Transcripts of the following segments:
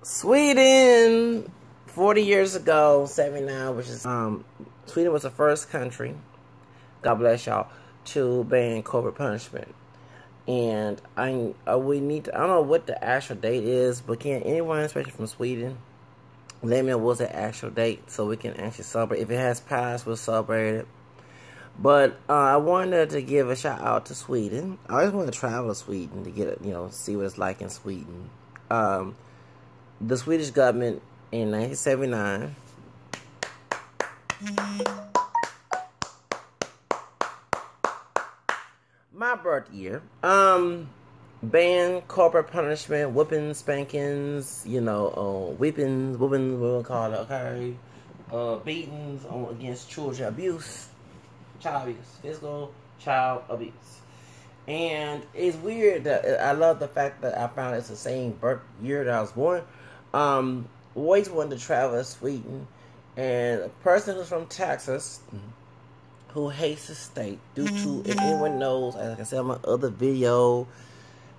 Sweden, 40 years ago, 79, which is Sweden was the first country, God bless y'all, to ban corporal punishment. And we need to, I don't know what the actual date is, but can anyone, especially from Sweden, let me know what's the actual date so we can actually celebrate. If it has passed, we'll celebrate it. But I wanted to give a shout out to Sweden. I always want to travel to Sweden to get, see what it's like in Sweden. The Swedish government in 1979 my birth year, banned corporal punishment, whipping, spankings, whippings, we'll call it, okay, beatings against children, child abuse, physical child abuse. And it's weird that I love the fact that I found it's the same birth year that I was born. Always wanted to travel to Sweden, and a person who's from Texas who hates the state due to, and anyone knows, as I said in my other video,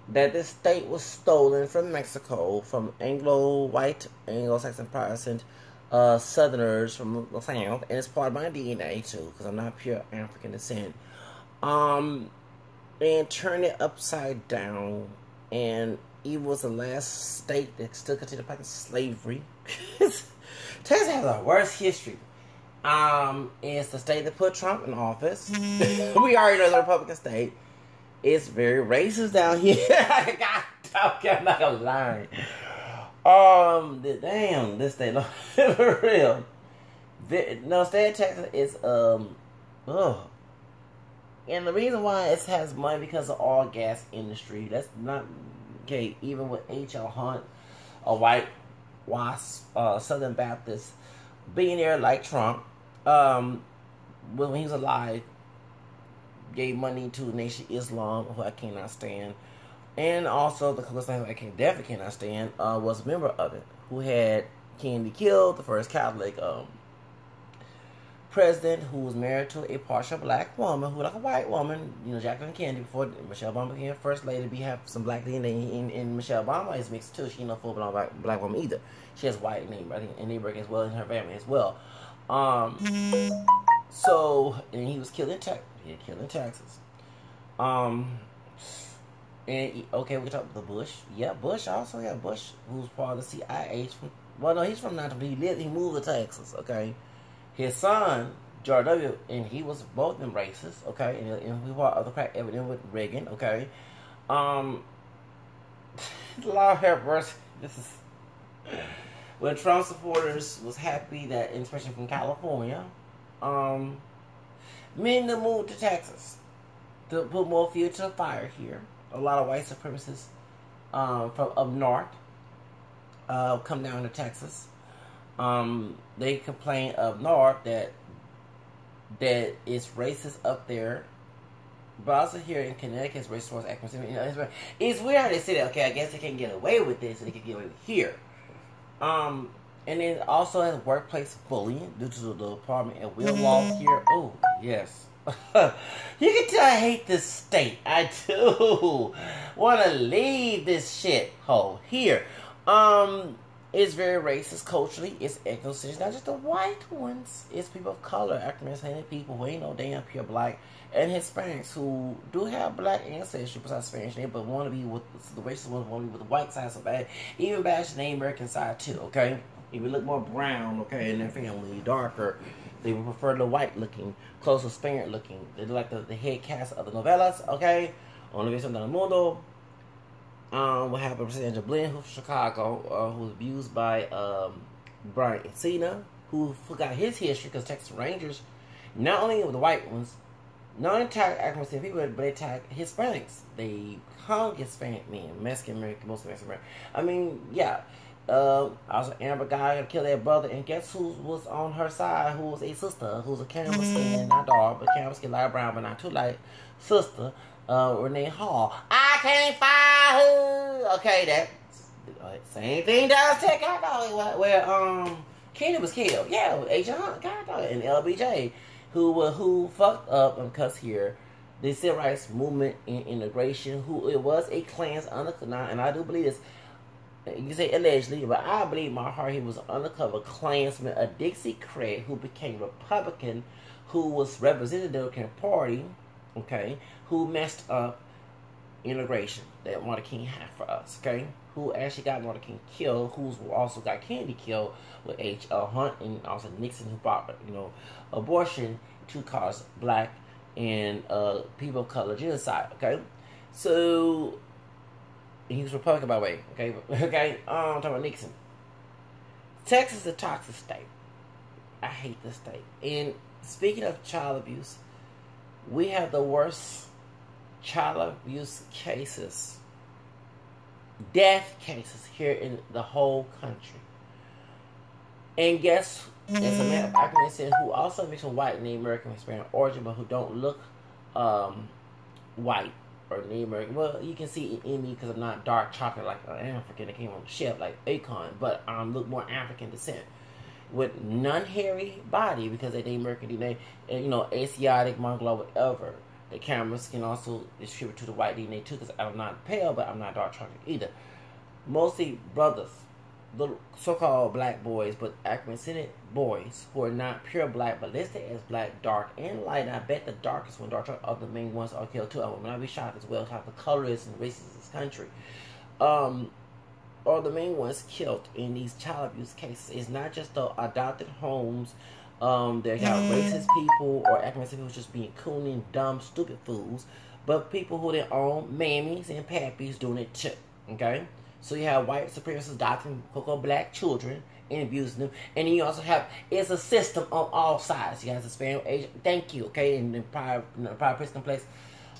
that this state was stolen from Mexico, from white Anglo-Saxon Protestant Southerners from the South, and it's part of my DNA too, because I'm not pure African descent. And turn it upside down, and it was the last state that still continued to practice slavery. Texas has a worse history. It's the state that put Trump in office. We already know the Republican state. It's very racist down here. I'm not gonna lie. Damn, this state, for real. No, state of Texas is and the reason why it has money because of all gas industry. That's not okay. Even with H.L. Hunt, a white Southern Baptist billionaire like Trump, when he was alive, gave money to the Nation Islam, who I cannot stand, and also the Khalistan, who I definitely cannot stand, was a member of it, who had Kennedy killed, the first Catholic president, who was married to a partial black woman, who like a white woman, Jacqueline Kennedy, before Michelle Obama became first lady. We have some black DNA, and Michelle Obama is mixed too. She ain't no full black woman either. She has white name, I think, and neighbor as well, in her family as well. So, and he was killed in Texas. And okay, we talk about the Bush. Yeah, Bush also. Yeah, Bush, who's part of the CIA. He's from he moved to Texas. Okay. His son, George W., and he was both them racist, okay, and we brought other crack evidence with Reagan, okay. Lord have mercy. This is when Trump supporters was happy that, especially from California, men to move to Texas to put more fuel to the fire here. A lot of white supremacists from up north come down to Texas. They complain up north that it's racist up there, but also here in Connecticut, it's racist towards African. It's weird how they say that. Okay, I guess they can't get away with this, so they can get away with it here. And then also has workplace bullying due to the apartment at Will Law here. Oh yes, you can tell I hate this state. I do want to leave this shit hole here. It's very racist culturally. It's ethnicity. Not just the white ones. It's people of color, African-American people who ain't no damn pure black, and Hispanics who do have black ancestry besides Spanish name, but want to be with the racist ones, want to be with the white side so bad. Even bad the American side too. Okay, if you look more brown, okay, in their family, darker, they would prefer the white looking, closer Spaniard looking. They like the head cast of the novellas. Okay, on the Visión del Mundo. We have Representative Glenn, who's from Chicago, who was abused by Brian Encina, who forgot his history because Texas Rangers, not only with the white ones, not only attack African people, but they attack Hispanics. They hung Hispanic men, Mexican American, most Mexican American. I mean, yeah. Also, Amber guy killed their brother, and guess who was on her side? Who was a sister? Who's a camel skin, not dark, but camel skin, light brown, but not too light. Sister. Renee Hall. I can't find who. Okay, that same thing does take out dog where Kennedy was killed. Yeah, Agent Hunt, God dog, and LBJ, who fucked up because here the civil rights movement and integration. Who it was a Klan's under, and I do believe this. You can say allegedly, but I believe in my heart he was an undercover Klansman, a Dixiecrat who became Republican, who was representing the Democratic Party, okay, who messed up integration that Martin King had for us, okay, who actually got Martin King killed, who also got Kennedy killed with H.L. Hunt, and also Nixon, who brought, abortion to cause black and people of color genocide, okay. So he was Republican, by the way, okay. Okay, I'm talking about Nixon. Texas is a toxic state. I hate this state. And speaking of child abuse, we have the worst child abuse cases, death cases here in the whole country. And guess, as a man of African descent who also mixed with white and Native American Hispanic origin, but who don't look white or Native American. Well, you can see it in me because I'm not dark chocolate like an African that came on the ship like Akon, but look more African descent with non-hairy body because they Native American DNA, and Asiatic, Mongol, whatever. The cameras can also distribute to the white DNA too, because I'm not pale, but I'm not dark chocolate either. Mostly brothers, the so-called black boys, but African-descended boys who are not pure black, but listed as black, dark, and light. And I bet the darkest one, dark chocolate, are the main ones are killed too. I will not be shocked as well how the colorists and racists in this country are the main ones killed in these child abuse cases. It's not just the adopted homes. They got racist people or African people just being cooning, dumb, stupid fools, but people who their own mammies and pappies doing it too. Okay, so you have white supremacists adopting cocoa black children and abusing them, and then you also have it's a system on all sides. You have Hispanic, Asian. Thank you. Okay, in the prior prison place,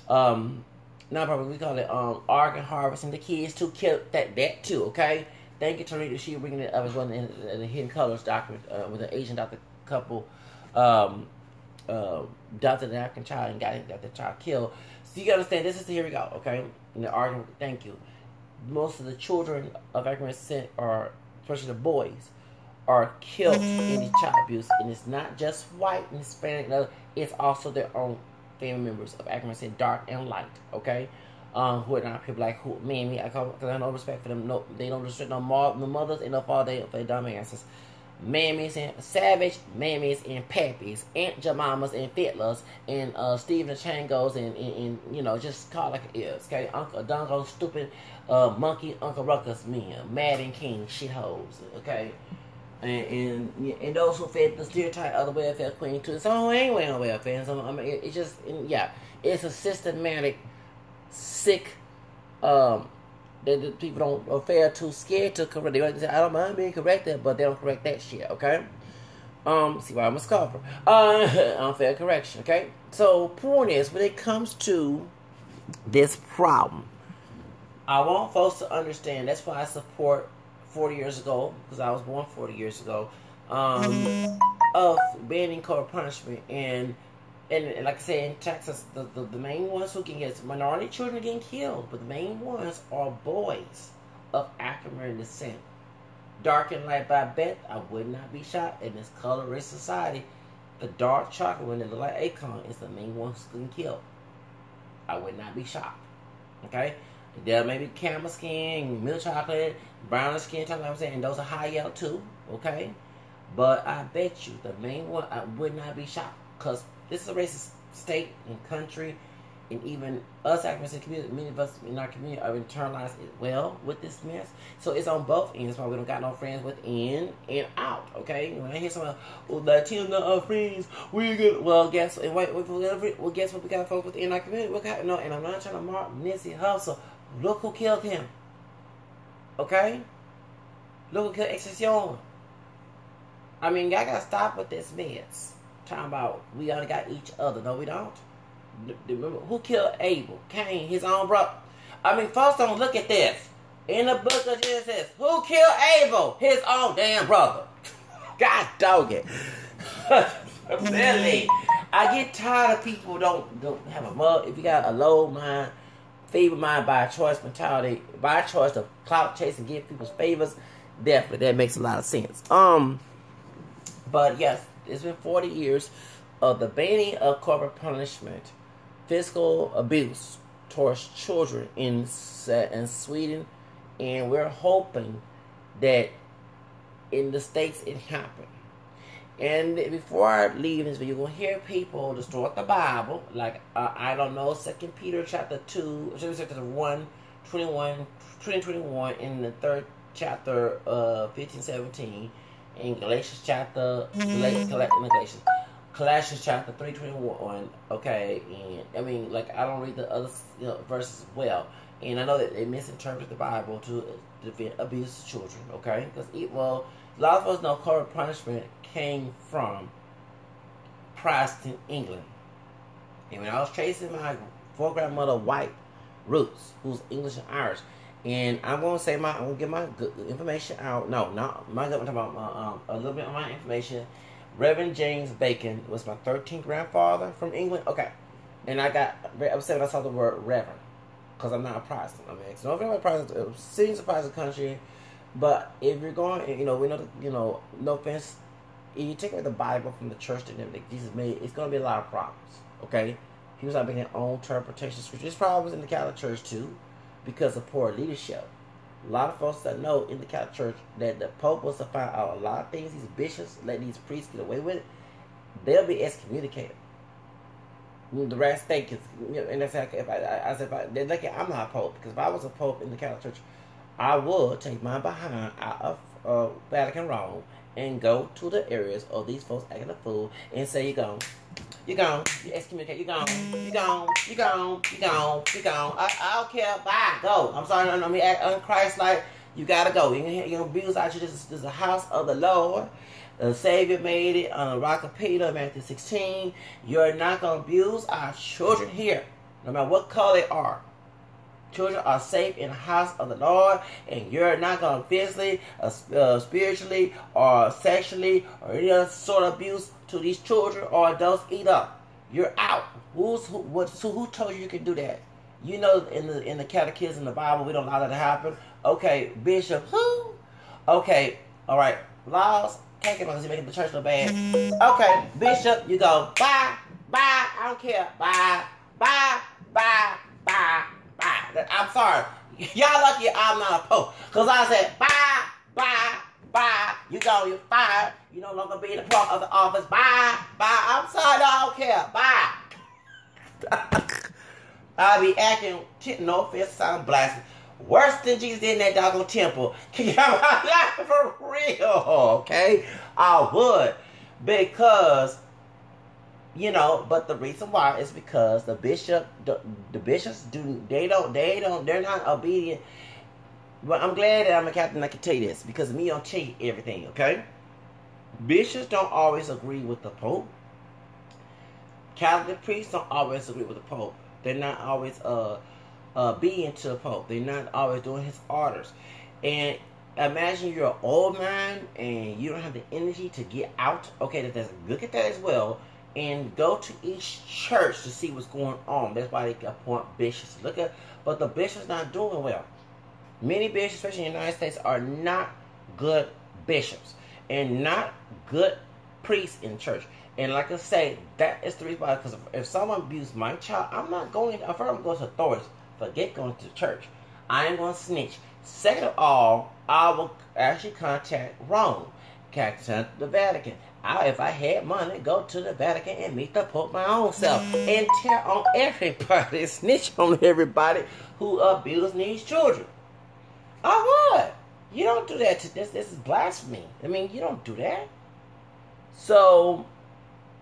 not probably we call it organ harvesting the kids to kill that too. Okay, thank you, Tarita. She bringing it up as well in the Hidden Colors document with an Asian doctor couple adopted an African child and got the child killed. So you gotta understand, this is here we go, okay? And the argument, thank you. Most of the children of African descent are, especially the boys, are killed for any child abuse, and it's not just white and Hispanic, it's also their own family members of African descent, dark and light, okay? Who are not people like who me, I call because I have no respect for them. No, they don't respect no mothers and no father for their dumb asses. Mammies and savage mammies and pappies, Aunt Jemimas and fiddlers, and Stephen Changos and just call it like it is. Okay, Uncle Dungo, stupid monkey, Uncle Ruckus men, Madden King shitholes. Okay, and those who fed the stereotype of the welfare queen too. So who ain't wearing welfare? So I mean, it's just it's a systematic, sick. That the people don't are fair too scared to correct. They say, I don't mind being corrected, but they don't correct that shit, okay? See why I'm a scoffer. Unfair correction, okay? So, point is, when it comes to this problem, I want folks to understand, that's why I support 40 years ago, because I was born 40 years ago, of banning corporal punishment. And like I said, in Texas, the main ones who can get minority children getting killed, but the main ones are boys of African American descent. Dark and light, but I bet I would not be shocked in this colorist society. The dark chocolate when they look like Akon is the main ones getting killed. I would not be shocked. Okay? There may be camel skin, milk chocolate, brown skin, like I'm saying, and those are high yellow too. Okay? But I bet you the main one, I would not be shocked, because this is a racist state and country, and even us African community, many of us in our community are internalized as well with this mess. So it's on both ends. That's why we don't got no friends within and out. Okay, when I hear someone, Latinos not our friends, we good. Well, guess what? Guess what? We got folks within our community. And I'm not trying to mark Nipsey Hussle. Look who killed him. Okay, look who killed Exception. I mean, y'all gotta stop with this mess. Talking about we only got each other. No, we don't. Remember, who killed Abel? Cain, his own brother. I mean, folks don't look at this. In the book of Genesis, who killed Abel? His own damn brother. God dog it. Really, I get tired of people don't have a mug. If you got a low mind, favor mind by choice mentality, by choice to clout chase and get people's favors, definitely that makes a lot of sense. But yes. It's been 40 years of the banning of corporal punishment, physical abuse towards children in Sweden And we're hoping that in the States it happened. And before I leave this video, you're going to hear people distort the Bible. Like, I don't know, 2 Peter chapter 2, chapter 1, 21, 21, in the 3rd chapter, 15, 17, in Galatians chapter, Colossians chapter 3, 21, okay, and I mean, like, I don't read the other verses as well, and I know that they misinterpret the Bible to defend abuse of children, okay, because, well, a lot of us know corporal punishment came from Protestant England, and when I was tracing my four-grandmother white roots, who's English and Irish, and I'm going to say I'm going to get my good information out. No, not my good. I'm talking about a little bit of my information. Reverend James Bacon was my 13th grandfather from England. Okay. And I got very upset when I saw the word Reverend, because I'm not a Protestant. I mean, it's no Protestant. City's a Protestant country. But if you're going, we know, no offense, if you take away the Bible from the church and everything Jesus made, it's going to be a lot of problems. Okay? People start making their own interpretation of scripture. There's problems in the Catholic Church too, because of poor leadership. A lot of folks that know in the Catholic Church that the Pope was to find out a lot of things these bishops let these priests get away with, they'll be excommunicated. The rest think is, and that's like they're like, I'm not a Pope, because if I was a Pope in the Catholic Church, I would take my behind out of Vatican Rome and go to the areas of these folks acting a fool and say, you're gone, you excommunicate, you're gone. I don't care, bye, go. I'm sorry, I mean, act un-Christ-like, you gotta go. You're gonna abuse our church. This is the house of the Lord. The Savior made it on the rock of Peter, Matthew 16. You're not gonna abuse our children here, no matter what color they are. Children are safe in the house of the Lord, and you're not going to physically, spiritually, or sexually, or any other sort of abuse to these children or adults either. You're out. Who told you can do that? You know, in the catechism, in the Bible, we don't allow that to happen. Okay, Bishop, who? Okay, all right, laws, can't get because you're making the church look bad. Okay, Bishop, you go, bye, I don't care, bye. I'm sorry. Y'all lucky I'm not a Pope. Because I said, bye. You go, you're fired. You no longer be in the part of the office. Bye. I'm sorry, I don't care. Bye. I'll be acting, no offense, sound blasphemous, worse than Jesus did in that doggone temple. For real, okay? I would. Because, but the reason why is because the bishops they're not obedient. But I'm glad that I'm a captain. I can tell you this, because me don't tell you everything, okay? Bishops don't always agree with the Pope. Catholic priests don't always agree with the Pope. They're not always obedient to the Pope. They're not always doing his orders. And imagine you're an old man and you don't have the energy to get out. Okay, look at that as well. And go to each church to see what's going on. That's why they appoint bishops. But the bishops not doing well. Many bishops, especially in the United States, are not good bishops and not good priests in church. And like I say, that is the reason why. Because if someone abused my child, I'm not going. First, I'm going to authorities. Forget going to church. I ain't going to snitch. Second of all, I will actually contact Rome, contact the Vatican. If I had money, go to the Vatican and meet the Pope my own self. And tell on everybody, snitch on everybody who abused these children. I would. You don't do that to this. This is blasphemy. I mean, you don't do that. So,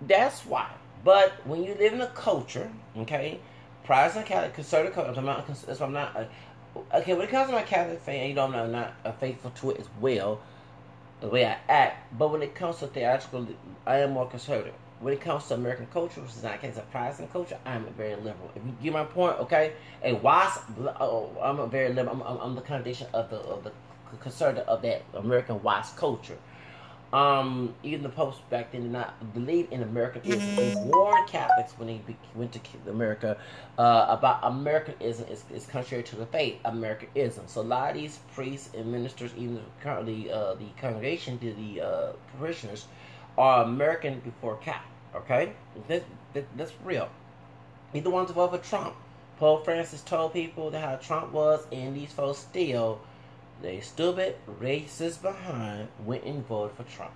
that's why. But when you live in a culture, okay, Protestant, Catholic, conservative culture, I'm not, okay, when it comes to my Catholic faith, I'm not faithful to it as well, the way I act, but when it comes to theatrical, I am more conservative. When it comes to American culture, which is not a case of Protestant culture, I'm very liberal. If you get my point, okay? And I'm a very liberal. I'm the condition of the conservative of that American wise culture. Even the popes back then did not believe in Americanism. They warned Catholics when they went to America about Americanism is contrary to the faith, Americanism. So a lot of these priests and ministers, even currently the congregation, the parishioners, are American before Catholic. Okay, that's real. Either ones to vote for Trump. Pope Francis told people that how Trump was, and these folks still They stupid, racist behind went and voted for Trump.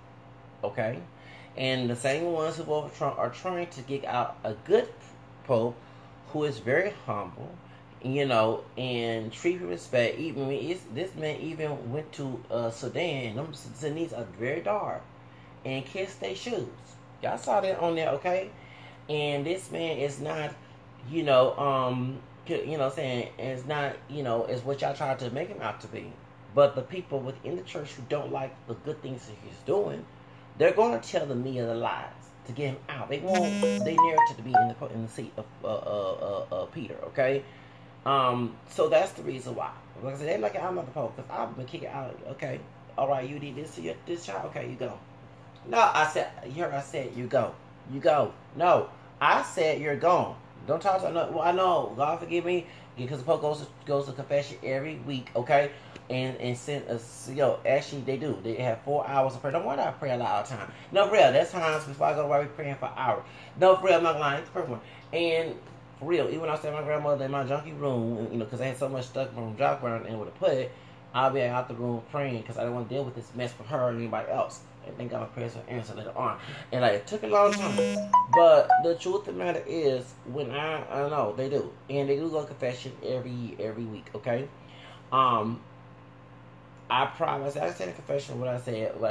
Okay? And the same ones who voted for Trump are trying to get out a good pope who is very humble, and treat with respect. Even this man even went to Sudan. Them Sudanese are very dark and kissed their shoes. Y'all saw that on there, okay? And this man is not, saying it's not, is what y'all tried to make him out to be. But the people within the church who don't like the good things that he's doing, they're going to tell the media the lies to get him out. They want their narrative to be in the seat of Peter, okay? So that's the reason why. Like I said, they like I'm not the Pope because I've been kicking out. Okay, all right, you need this to this child. Okay, you go. No, I said you go. You go. No, I said you're gone. Don't talk to no. Well, I know. God forgive me because the Pope goes to confession every week. Okay, and send us. Actually they do. They have 4 hours of prayer. Don't worry, I pray a lot all the time. No, for real. There's times before I go to work, we praying for hours. No, for real. I'm not lying. It's perfect. And for real, even when I stay with my grandmother in my junkie room, because I had so much stuff from drop around and would have put it, I'll be out the room praying because I don't want to deal with this mess with her or anybody else. And thank God my prayers will answer later on. And it took a long time. But the truth of the matter is, when I know they do, and they do go to confession every week. Okay, I promise. I said in confession what I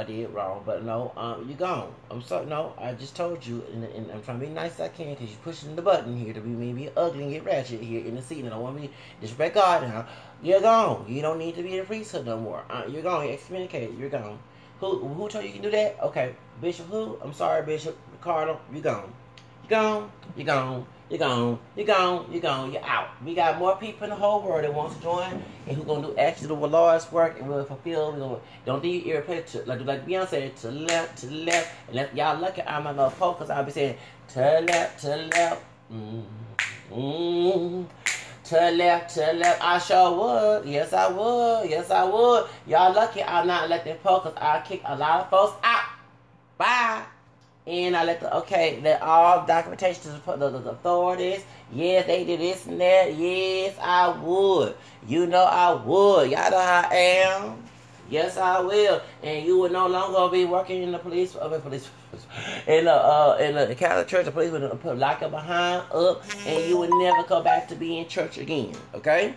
did wrong, but no, you gone. I'm sorry. No, I just told you, and I'm trying to be nice as I can because you're pushing the button here to be maybe ugly and get ratchet here in the seat, and I don't want me to disrespect God now. You're gone. You don't need to be in the priesthood no more. You're gone. You're excommunicated. You're gone. Who told you can do that? Okay, Bishop who? I'm sorry, Bishop Ricardo. You gone. You gone. You gone. You're gone. You're gone. You're gone. You're out. We got more people in the whole world that wants to join and who gonna do actually the Lord's work and will fulfill. Don't be irritated. Like Beyonce, to the left, and let y'all lucky I'm not no Pope because I'll be saying to the left, to the left, to the left. I sure would. Yes, I would. Yes, I would. Y'all lucky I'm not elected Pope because I kick a lot of folks out. Bye. And I let all documentation to the authorities. Yes, they did this and that. Yes, I would. I would. Y'all know how I am. Yes, I will. And you would no longer be working in the police, in the Catholic Church. The police would put lock up behind up, and you would never come back to be in church again. Okay,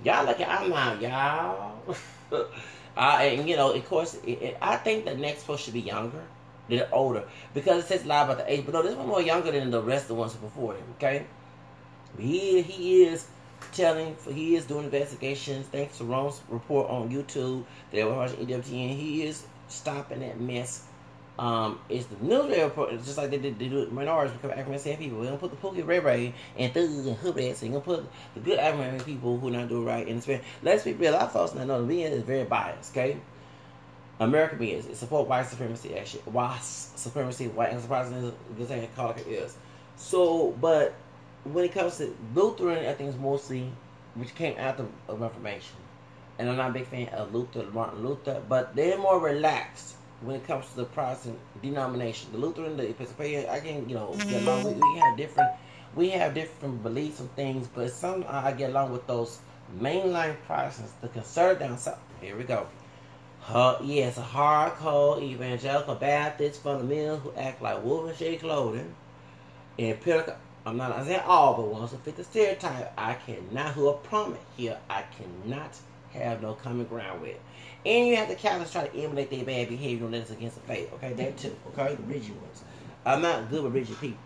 y'all lucky I'm not, y'all. And of course, I think the next post should be younger. They're older because it says a lot about the age. But no, this one more younger than the rest of the ones before him. Okay, he is doing investigations. Thanks to Rome's report on YouTube, they were watching EWTN. He is stopping that mess. It's the news report. It's just like they do with minorities become African people. We're gonna put the Pookie Ray Ray and thugs and hoodheads. So you're gonna put the good African people who not doing right in the spirit. Let's be real. Our folks not know the media is very biased. Okay. American media support white supremacy, actually. White supremacy, white supremacy, this ain't called it is. So, but when it comes to Lutheran, I think it's mostly, which came after Reformation. And I'm not a big fan of Martin Luther, but they're more relaxed when it comes to the Protestant denomination. The Lutheran, the Episcopalian, I can, get along. We have different beliefs and things, but some I get along with those mainline Protestants, the conservative down south. Here we go. Yes, a hardcore evangelical Baptist fundamental who act like wolf in sheep's clothing. And Pentecost, I'm not saying all, but ones who fit the stereotype, who are prominent here, I cannot have no common ground with. And you have the Catholics try to emulate their bad behavior when it's against the faith. Okay, that too. Okay, the rigid ones. I'm not good with rigid people.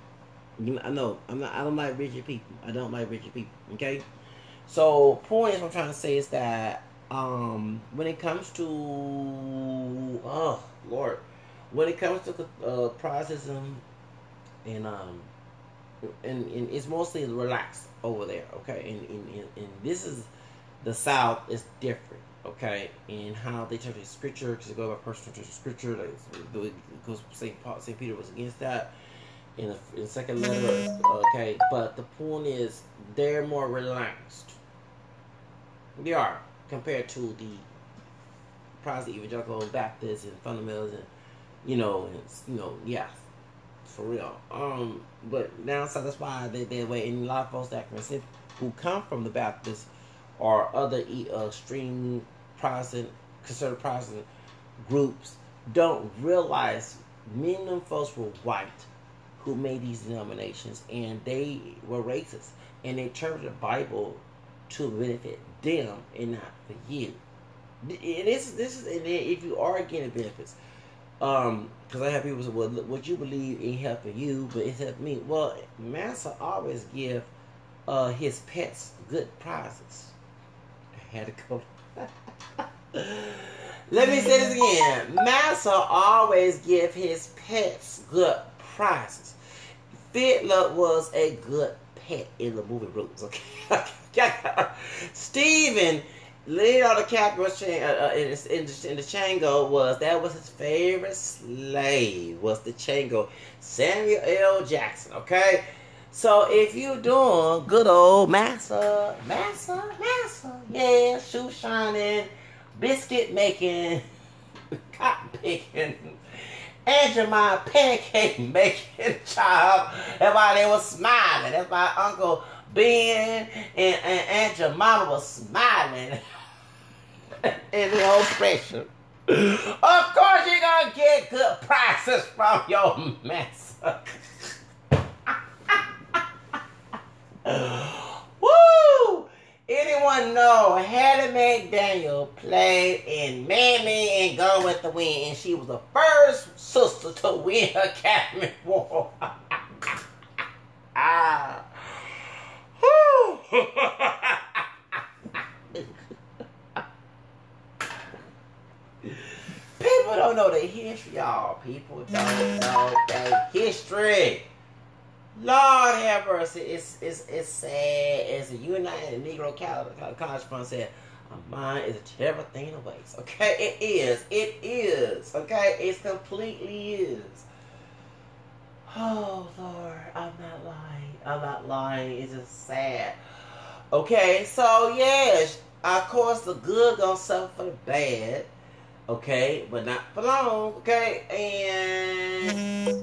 I know. I don't like rigid people. I don't like rigid people. Okay? So, point is what I'm trying to say is that when it comes to when it comes to Protestantism and it's mostly relaxed over there, okay, and this is the South is different, okay, in how they interpret scripture, because they go by personal interpretation of scripture, because St. Peter was against that in the second letter, okay, but the point is they're more relaxed. They are. Compared to the Protestant evangelical Baptists and fundamentals yeah, for real. But down south, that's why they way. And a lot of folks that who come from the Baptists or other extreme Protestant, conservative Protestant groups don't realize many of them folks were white who made these denominations, and they were racist, and they turned the Bible to benefit them and not for you. This is, and if you are getting benefits, because I have people say, well, what you believe ain't helping you, but it's helping me. Well, Master always give his pets good prizes. I had to go. Let me say this again. Master always give his pets good prizes. Fiddler was a good pet in the movie Roots. Okay. Stephen, Leonardo DiCaprio's in the Django was his favorite slave, was the Django. Samuel L. Jackson, okay? So if you doing good old massa, yeah, shoe shining, biscuit making, cotton picking, Aunt Jemima pancake making child, that's why they was smiling. That's why Uncle Ben and Aunt Jemima was smiling in the old expression. Of course you're gonna get good prices from your master. Woo! Anyone know Hattie McDaniel played in Mammy and Gone with the Wind, and she was the first sister to win her Academy Award. People don't know the history, y'all. People don't know the history. Lord have mercy. It's sad. As a United Negro College Fund said, a mind is a terrible thing to waste. Okay? It is. It is. Okay? It completely is. Oh, Lord. I'm not lying. I'm not lying. It's just sad. Okay? So, yes. Of course, the good gonna suffer for the bad. Okay, but not for long, okay? And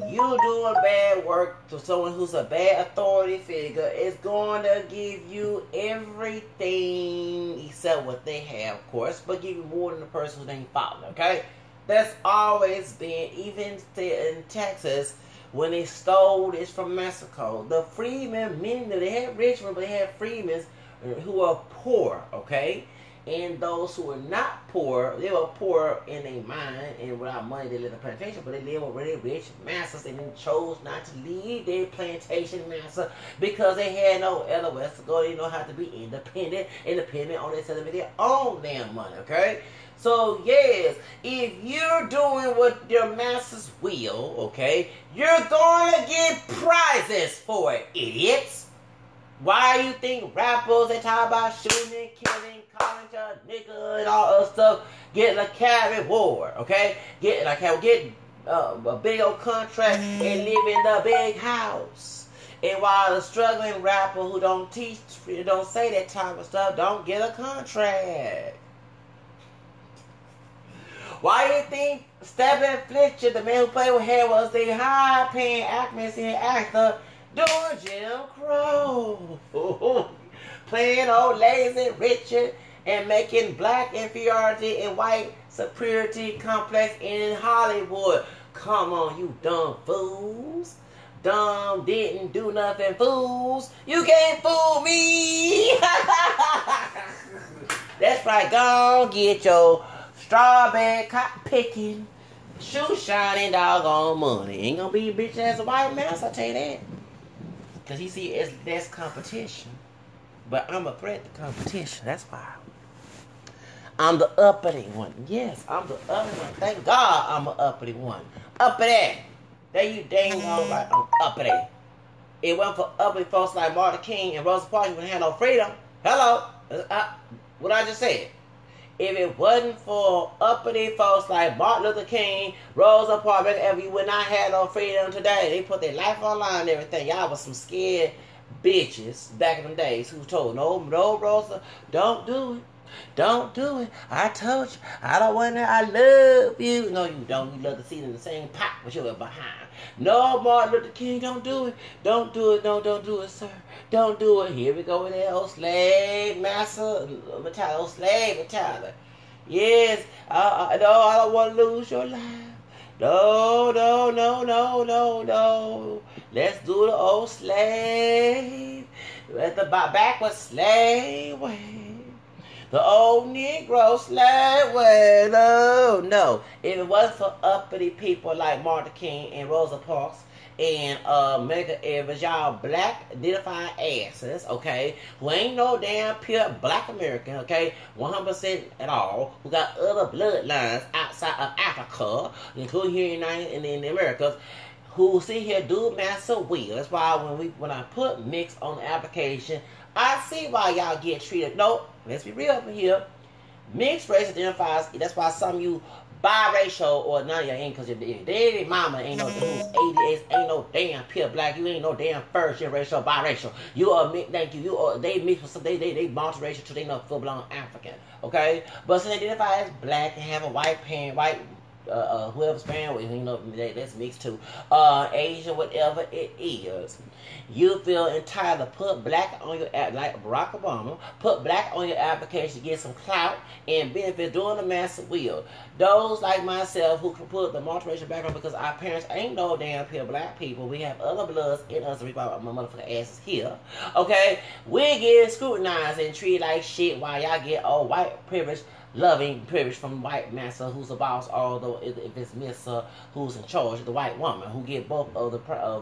you doing bad work to someone who's a bad authority figure is going to give you everything except what they have, of course, but give you more than the person who ain't following, okay? That's always been, even in Texas, when they stole this from Mexico. The freedmen, meaning that they had rich ones, but they had freedmen who are poor, okay? And those who were not poor, they were poor in their mind, and without money they lived in a plantation, but they lived with really rich masters, and then chose not to leave their plantation master because they had no other west to go. They know how to be independent on themselves with their own damn money, okay? So, yes, if you're doing what your master's will, okay, you're going to get prizes for it, idiots. Why you think rappers, they talk about shooting and killing, calling you a nigga and all other stuff, getting a Academy Award, okay? Get a big old contract and live in the big house. And while the struggling rapper who don't say that type of stuff, don't get a contract. Why you think Stephen Fletcher, the man who played with hair, was the high-paying actor doing Jim Crow? Playing old lazy Richard and making black inferiority and white superiority complex in Hollywood. Come on, you dumb fools. Dumb didn't do nothing fools. You can't fool me. That's right. Go get your strawberry cotton picking, shoe shining doggone money. Ain't gonna be a bitch as a white mouse, I'll tell you that. Because he see it's less competition. But I'm a threat to competition. That's why. I'm the uppity one. Yes, I'm the uppity one. Thank God I'm an uppity one. Uppity. There you dang all right. I'm uppity. It wasn't for uppity folks like Martin King and Rosa Parks, you wouldn't have no freedom. Hello. What I just said. If it wasn't for uppity folks like Martin Luther King, Rosa Parks, you would not have no freedom today. They put their life online and everything. Y'all was some scared bitches back in them days who told, no, Rosa, don't do it. Don't do it. I told you. I don't want to. I love you. No, you don't. You love to see it in the same pot, but you're behind. No, Martin Luther King, don't do it. Don't do it. No, don't do it, sir. Don't do it. Here we go with that old slave master mentality, old slave mentality. Yes, no, I don't want to lose your life. No, no, no, no, no, no. Let's do the old slave. At the backward slave way. The old Negro slave way. No, no. If it wasn't for uppity people like Martin King and Rosa Parks and Medgar Evers, y'all black identified asses, okay, who ain't no damn pure black American, okay, 100% at all, who got other bloodlines outside of Africa, including here in the Americas, who sit here do master will. That's why when I put mix on the application, I see why y'all get treated. Nope, let's be real up here. Mixed race identifies. That's why some of you biracial or none of y'all ain't, because your daddy mama ain't no who's 88, ain't no damn pure black. You ain't no damn first generation biracial. You are thank you. You are they mix with some they multiracial too. They not full blown African. Okay, but since they identify as black and have a white parent, whoever's parent with, you know, that's mixed too, Asian, whatever it is, you feel entitled to put black on your app, like Barack Obama, put black on your application to get some clout and benefits doing the master will. Those like myself who can put the multiracial background because our parents ain't no damn pure black people. We have other bloods in us. We my motherfucking asses here. Okay, we get scrutinized and treated like shit while y'all get all white privilege. Loving privilege from white master who's the boss, although if it's Miss who's in charge, the white woman who get both of the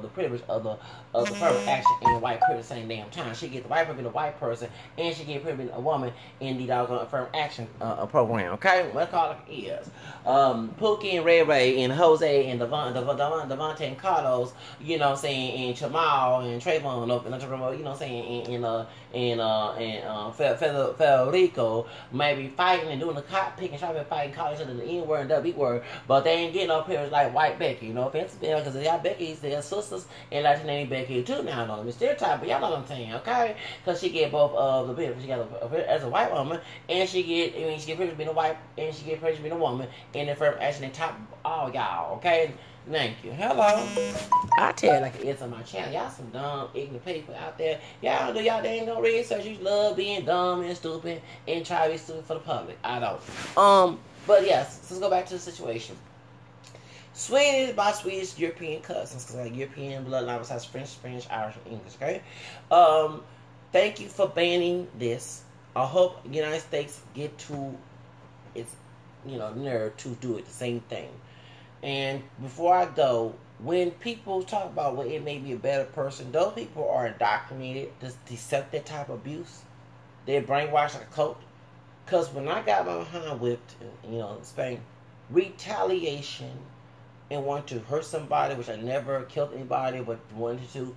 privilege of the affirmative action and white privilege at the same damn time. She get the white privilege of a white person, and she get privilege of a woman in the doggone affirmative action program. Okay, let's call it is. Pookie and Ray Ray and Jose and Devontae and Carlos, you know what I'm saying, and Jamal and Trayvon up in the, you know what I'm saying, and Federico maybe fighting and doing the cop picking, trying to fight, calling each other the N word and W word, but they ain't getting no appearance like white Becky. You know, offensive because y'all Becky's their sisters and Latin named Becky too. Now, I know them stereotype, but y'all know what I'm saying, okay? Because she get both of the benefits. She got as a white woman, and she get privilege being a white, and she get privilege being a woman, and the first action top all y'all, okay? Thank you. Hello. I tell you like it is on my channel. Y'all some dumb, ignorant people out there. Y'all do y'all dang no research. You love being dumb and stupid and try to be stupid for the public. I don't. But yes, let's go back to the situation. Sweden is my Swedish European cousins, because like European bloodline besides French, Spanish, Irish, and English. Okay. Thank you for banning this. I hope the United States get to its nerve to do it the same thing. And before I go, when people talk about what it made me a better person, those people are indoctrinated to accept that type of abuse. They're brainwashed like a cult. Because when I got my behind whipped, in Spain, retaliation and wanting to hurt somebody, which I never killed anybody, but wanted to,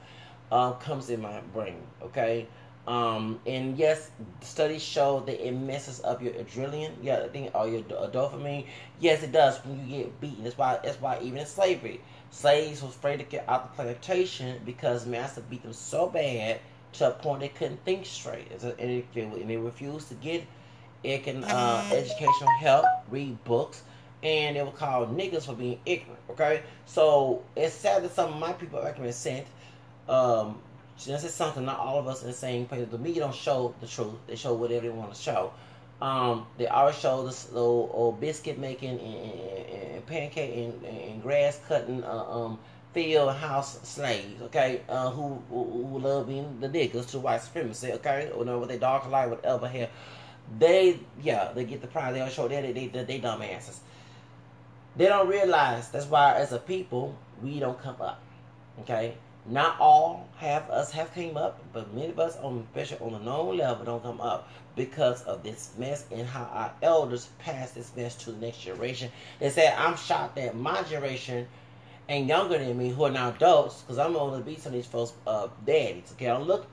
comes in my brain, okay? And yes, studies show that it messes up your adrenaline, or your dopamine. Yes, it does when you get beaten. That's why even in slavery, slaves was afraid to get out the plantation because master beat them so bad to a point they couldn't think straight. And they refused to get educational help, read books, and they were called niggas for being ignorant. Okay, so it's sad that some of my people are consent. This is something not all of us in the same place. The media don't show the truth. They show whatever they want to show. They always show this little old biscuit making and pancake and grass cutting field house slaves, okay, who love being the niggas to white supremacy, okay, or what they dark light, whatever here. They get the prize. They don't show that they dumb asses. They don't realize that's why as a people we don't come up, okay. Not all have came up, but many of us, especially on the known level, don't come up because of this mess and how our elders pass this mess to the next generation. They said, I'm shocked that my generation and younger than me, who are now adults, because I'm older to be some of these folks' daddies. Okay, I don't look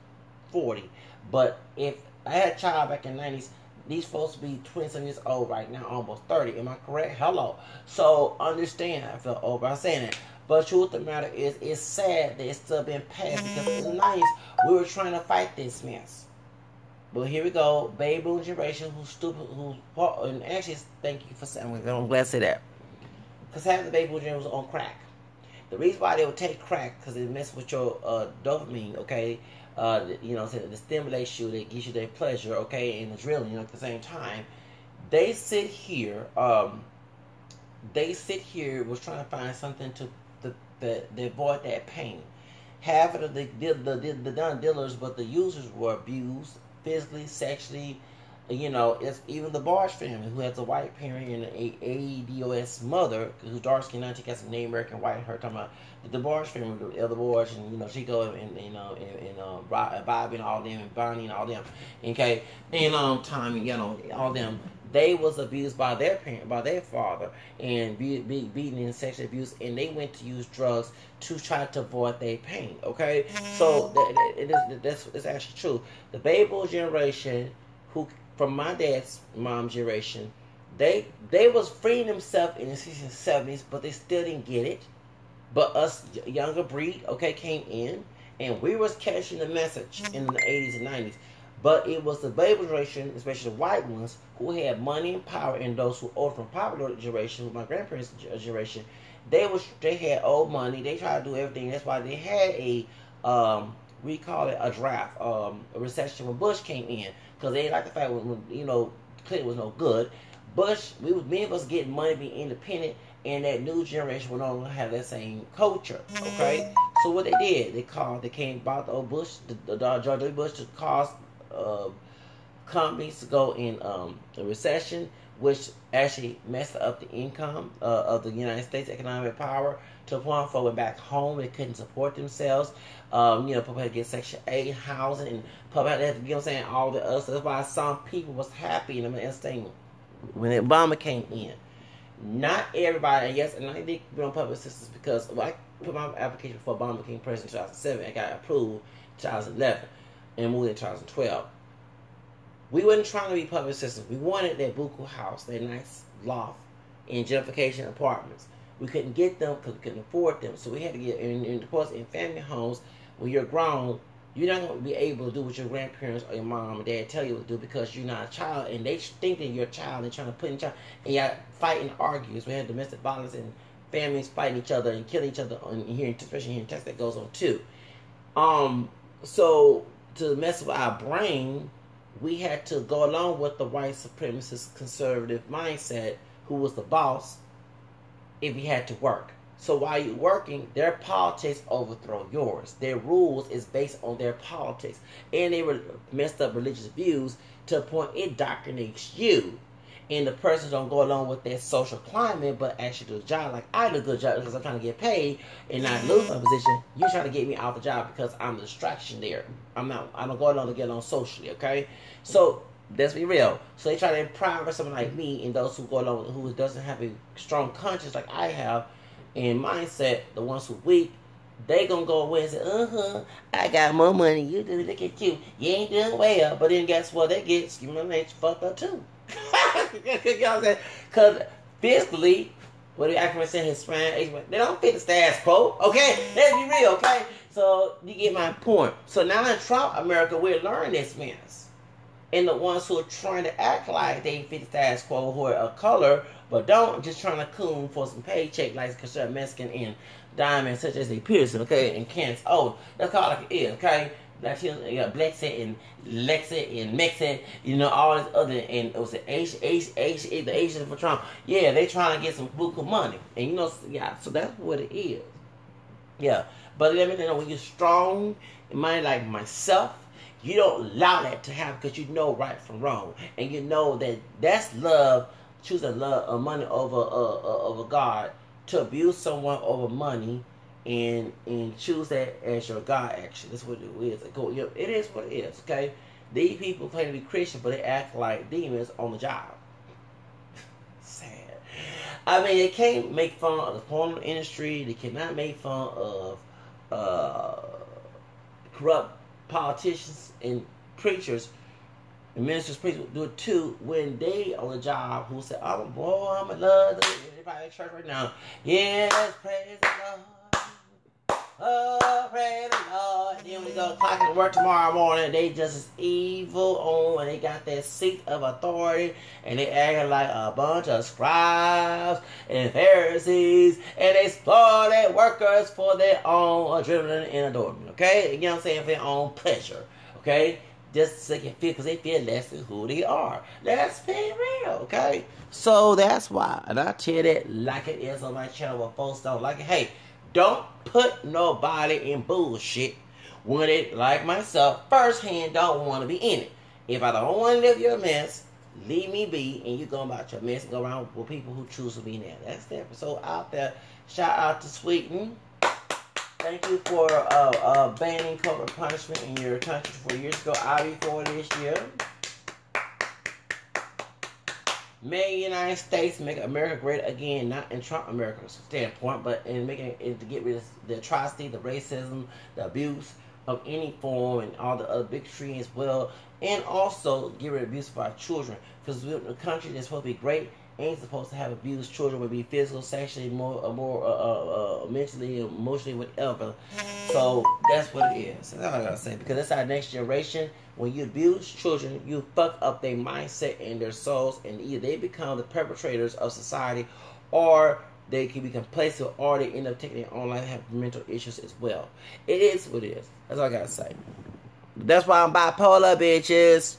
40, but if I had a child back in the 90s, these folks be 27 years old right now, almost 30. Am I correct? Hello. So understand, I feel old by saying that. But truth of the matter is, it's sad that it's still been passed because in the 90s, we were trying to fight this mess. But here we go, baby boom generation, who's stupid, and actually, thank you for saying, I'm glad to say that. Because half the baby boom generation was on crack. The reason why they would take crack, because it messes with your dopamine, okay? It stimulates you, that gives you that pleasure, okay, and adrenaline at the same time. they sit here. They sit here was trying to find something to avoid that pain. Half of the done dealers, but the users were abused physically, sexually. You know, it's even the Barge family, who has a white parent and a ADOS mother, who's dark skinned. Now she got some Native American white. Her talking about the Barge family, the other Barge, and Chico and Bobby and all them, and Bonnie and all them. Okay, and Tommy, all them. They was abused by their parent, by their father, and beaten and sexually abused, and they went to use drugs to try to avoid their pain. Okay, so it's actually true. The baby boom generation, who from my dad's mom's generation, they was freeing themselves in the 60s and 70s, but they still didn't get it. But us younger breed, okay, came in, and we was catching the message in the 80s and 90s. But it was the baby generation, especially the white ones, who had money and power, and those who older from popular generation, my grandparents' generation, they had old money. They tried to do everything. That's why they had a we call it a draft, a recession when Bush came in, because they like the fact when Clinton was no good. Bush, many of us getting money, being independent, and that new generation would no longer have that same culture. Okay, so what they did, they came bought the old Bush, the George W. Bush, to cause companies to go in a recession, which actually messed up the income of the United States economic power to a point where went back home. They couldn't support themselves. People had to get Section 8 housing, and people had to, all the other stuff. That's why some people was happy in the thing when Obama came in. Not everybody, and yes, and I did be on public assistance because I put my application before Obama became president in 2007 and got approved in 2011 and moved in 2012. We wasn't trying to be public assistance. We wanted that buku house, that nice loft in gentrification apartments. We couldn't get them because we couldn't afford them. So we had to get, of course, in family homes, when you're grown, you're not going to be able to do what your grandparents or your mom and dad tell you to do because you're not a child, and they think that you're a child and trying to put in child, and y'all fight and argue. We have domestic violence and families fighting each other and killing each other, especially here in Texas, that goes on too. So to mess with our brain, we had to go along with the white supremacist conservative mindset, who was the boss, if we had to work. So while you're working, their politics overthrow yours. Their rules is based on their politics. And they were messed up religious views to a point it indoctrinates you. And the person don't go along with their social climate, but actually do the job. Like, I do a good job because I'm trying to get paid and not lose my position. You're trying to get me out the job because I'm the distraction there. I don't go along to get along socially, okay? So let's be real. So they try to empower someone like me and those who go along, who doesn't have a strong conscience like I have, and mindset, the ones who weak, they gonna go away and say, I got more money, you do, look at you. You ain't doing well. But then guess what? They get fucked up too. You know what I'm saying? Because physically, what the African saying, Hispanic, they don't fit the status quo. Okay? Let's be real, okay? So you get my point. So now in Trump America, we're learning this mess. And the ones who are trying to act like they fit the status quo, who are of color, but don't, just trying to coon for some paycheck, like because they're Mexican and diamonds such as a Pearson, okay, and Kansas. Oh, that's all like it is, okay? Like, you got Blexit and Lexit and Mexit, all this other, and it was the Asian for Trump. Yeah, they trying to get some buku money, and so that's what it is. Yeah, but let me know, when you're strong in money like myself, you don't allow that to happen because you know right from wrong, and you know that that's love. Choosing love, money over God, to abuse someone over money, and choose that as your God. Actually, that's what it is. It is what it is. Okay, these people claim to be Christian, but they act like demons on the job. Sad. I mean, they can't make fun of the porn industry. They cannot make fun of corrupt politicians and preachers. And ministers, preachers do it too when they on the job, who say, I'm in love. Everybody in church right now. Yes, praise the Lord. Oh, praise the Lord. And then we go clock and work tomorrow morning. They just as evil on, and they got that seat of authority, and they acting like a bunch of scribes and Pharisees, and they exploit their workers for their own adrenaline and adornment. Okay? You know what I'm saying? For their own pleasure. Okay? just so they can feel, because they feel less than who they are. That's being real, okay? So that's why. And I tell that like it is on my channel, but folks don't like it. Hey, don't put nobody in bullshit when it, like myself, firsthand don't want to be in it. If I don't want to live your mess, leave me be, and you go about your mess and go around with people who choose to be there. That's the episode out there. Shout out to Sweden. Thank you for banning corporal punishment in your country 4 years ago. I'll be for this year. May the United States make America great again, not in Trump America's standpoint, but in making it to get rid of the atrocity, the racism, the abuse of any form, and all the other bigotry as well, and also get rid of abuse of our children. Because the country that's supposed to be great ain't supposed to have abused children, would be physical, sexually, more mentally, emotionally, whatever. So that's what it is. That's all I gotta say. Because that's our next generation. When you abuse children, you fuck up their mindset and their souls, and either they become the perpetrators of society, or they can be complacent, or they end up taking their own life and have mental issues as well. It is what it is. That's all I gotta say. That's why I'm bipolar, bitches.